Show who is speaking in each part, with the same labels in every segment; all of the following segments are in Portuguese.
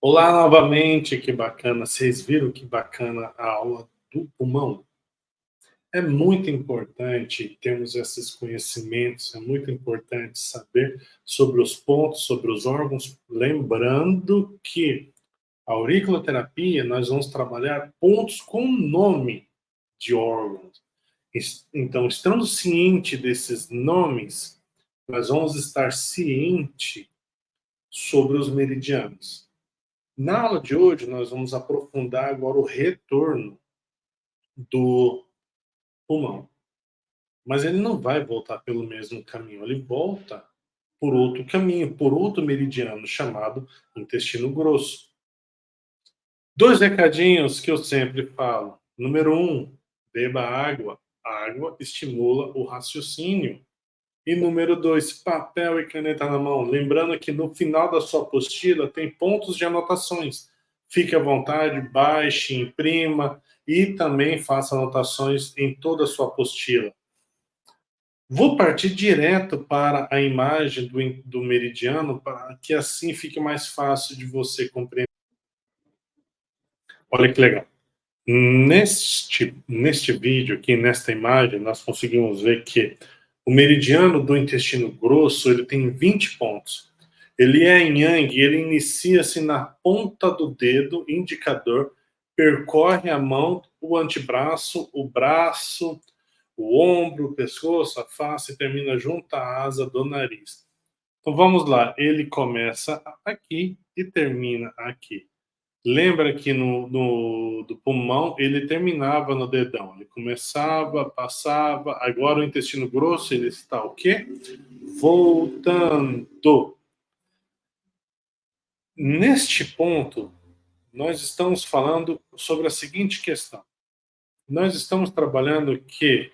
Speaker 1: Olá novamente, que bacana. Vocês viram que bacana a aula do pulmão? É muito importante termos esses conhecimentos, é muito importante saber sobre os pontos, sobre os órgãos, lembrando que a auriculoterapia nós vamos trabalhar pontos com nome de órgãos. Então, estando ciente desses nomes, nós vamos estar ciente sobre os meridianos. Na aula de hoje, nós vamos aprofundar agora o retorno do pulmão. Mas ele não vai voltar pelo mesmo caminho, ele volta por outro caminho, por outro meridiano chamado intestino grosso. Dois recadinhos que eu sempre falo. Número 1, beba água. A água estimula o raciocínio. E número 2, papel e caneta na mão. Lembrando que no final da sua apostila tem pontos de anotações. Fique à vontade, baixe, imprima e também faça anotações em toda a sua apostila. Vou partir direto para a imagem do meridiano, para que assim fique mais fácil de você compreender. Olha que legal. Neste vídeo aqui, nesta imagem, nós conseguimos ver que o meridiano do intestino grosso, ele tem 20 pontos. Ele é em Yang, ele inicia-se na ponta do dedo indicador, percorre a mão, o antebraço, o braço, o ombro, o pescoço, a face e termina junto à asa do nariz. Então vamos lá, ele começa aqui e termina aqui. Lembra que do pulmão ele terminava no dedão, ele começava, passava, agora o intestino grosso ele está o quê? Voltando. Neste ponto, nós estamos falando sobre a seguinte questão. Nós estamos trabalhando que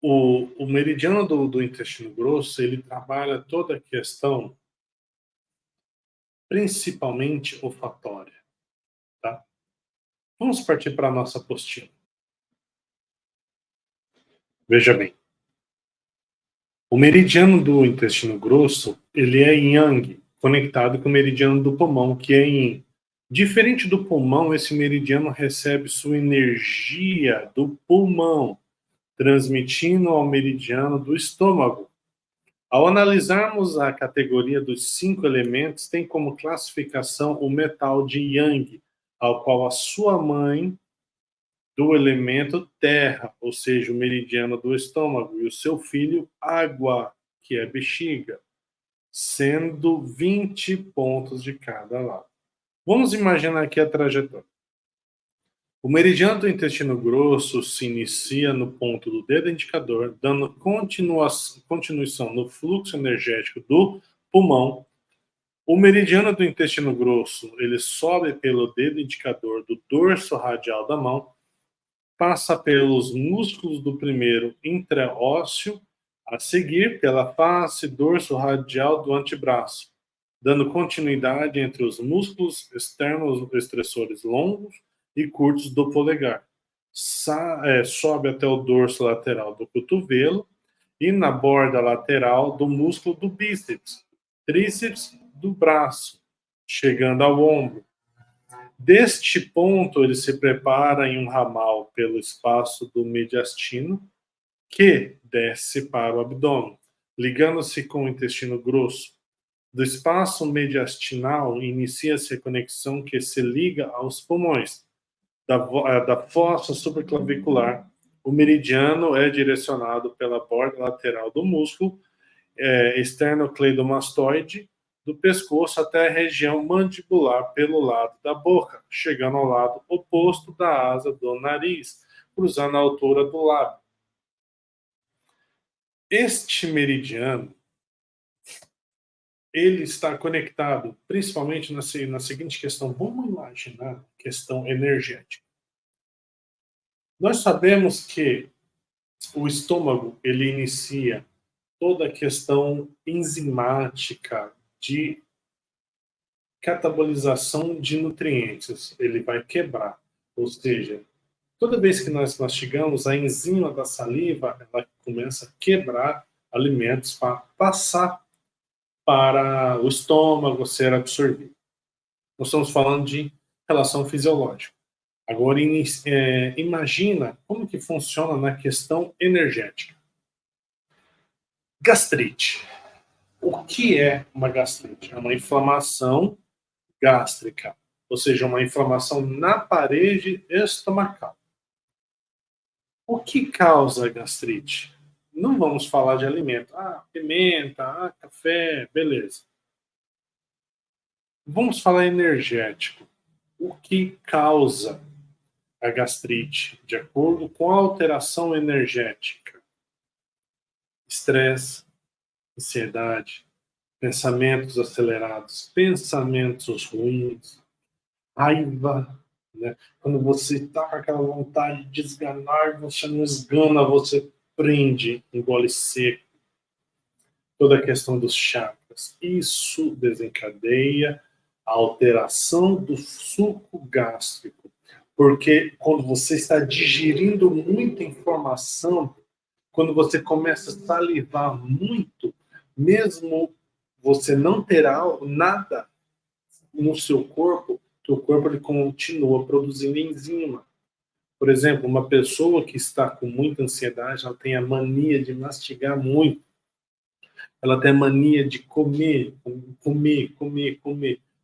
Speaker 1: o meridiano do intestino grosso, ele trabalha toda a questão principalmente olfatória, tá? Vamos partir para a nossa apostila. Veja bem. O meridiano do intestino grosso, ele é yang, conectado com o meridiano do pulmão, que é yin. Diferente do pulmão, esse meridiano recebe sua energia do pulmão, transmitindo ao meridiano do estômago. Ao analisarmos a categoria dos 5 elementos, tem como classificação o metal de Yang, ao qual a sua mãe do elemento terra, ou seja, o meridiano do estômago, e o seu filho água, que é bexiga, sendo 20 pontos de cada lado. Vamos imaginar aqui a trajetória. O meridiano do intestino grosso se inicia no ponto do dedo indicador, dando continuação no fluxo energético do pulmão. O meridiano do intestino grosso, ele sobe pelo dedo indicador do dorso radial da mão, passa pelos músculos do primeiro intraósseo, a seguir pela face dorso radial do antebraço, dando continuidade entre os músculos externos estressores longos e curtos do polegar. Sobe até o dorso lateral do cotovelo e na borda lateral do músculo do bíceps, tríceps do braço, chegando ao ombro. Deste ponto, ele se prepara em um ramal pelo espaço do mediastino, que desce para o abdômen, ligando-se com o intestino grosso. Do espaço mediastinal, inicia-se a conexão que se liga aos pulmões. Da fossa supraclavicular, o meridiano é direcionado pela borda lateral do músculo esternocleidomastoide, do pescoço até a região mandibular pelo lado da boca, chegando ao lado oposto da asa do nariz, cruzando a altura do lábio. Este meridiano, ele está conectado principalmente na seguinte questão. Vamos imaginar questão energética. Nós sabemos que o estômago, ele inicia toda a questão enzimática de catabolização de nutrientes. Ele vai quebrar, ou seja, toda vez que nós mastigamos, a enzima da saliva, ela começa a quebrar alimentos para passar para o estômago ser absorvido. Nós estamos falando de relação fisiológica. Agora, imagina como que funciona na questão energética. Gastrite. O que é uma gastrite? É uma inflamação gástrica, ou seja, uma inflamação na parede estomacal. O que causa gastrite? Não vamos falar de alimento. Pimenta, café, beleza. Vamos falar energético. O que causa a gastrite, de acordo com a alteração energética? Estresse, ansiedade, pensamentos acelerados, pensamentos ruins, raiva, né? Quando você está com aquela vontade de esganar, você não esgana, você prende, engole seco. Toda a questão dos chakras. Isso desencadeia a alteração do suco gástrico. Porque quando você está digerindo muita informação, quando você começa a salivar muito, mesmo você não terá nada no seu corpo ele continua produzindo enzima. Por exemplo, uma pessoa que está com muita ansiedade, ela tem a mania de mastigar muito. Ela tem a mania de comer,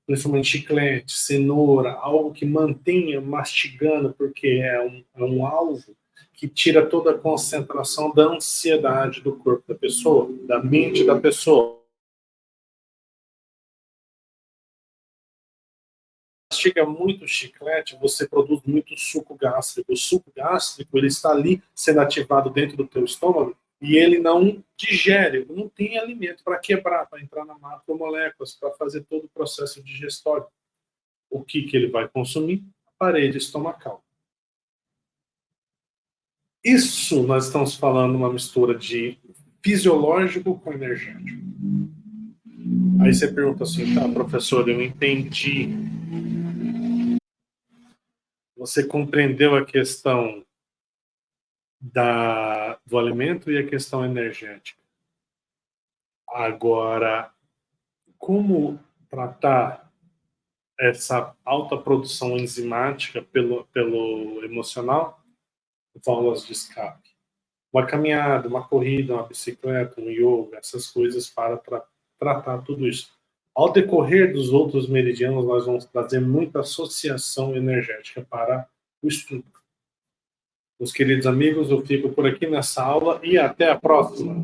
Speaker 1: principalmente chiclete, cenoura, algo que mantenha mastigando, porque é um alvo que tira toda a concentração da ansiedade do corpo da pessoa, da mente da pessoa. Mastiga muito chiclete, você produz muito suco gástrico. O suco gástrico, ele está ali sendo ativado dentro do teu estômago e ele não digere, não tem alimento para quebrar, para entrar na macromoléculas, para fazer todo o processo digestório. O que ele vai consumir? A parede estomacal. Isso nós estamos falando uma mistura de fisiológico com energético. Aí você pergunta assim, tá, professor, eu entendi. Você compreendeu a questão do alimento e a questão energética. Agora, como tratar essa alta produção enzimática pelo emocional? Válvulas de escape. Uma caminhada, uma corrida, uma bicicleta, um yoga, essas coisas para tratar tudo isso. Ao decorrer dos outros meridianos, nós vamos trazer muita associação energética para o estudo. Meus queridos amigos, eu fico por aqui nessa aula e até a próxima.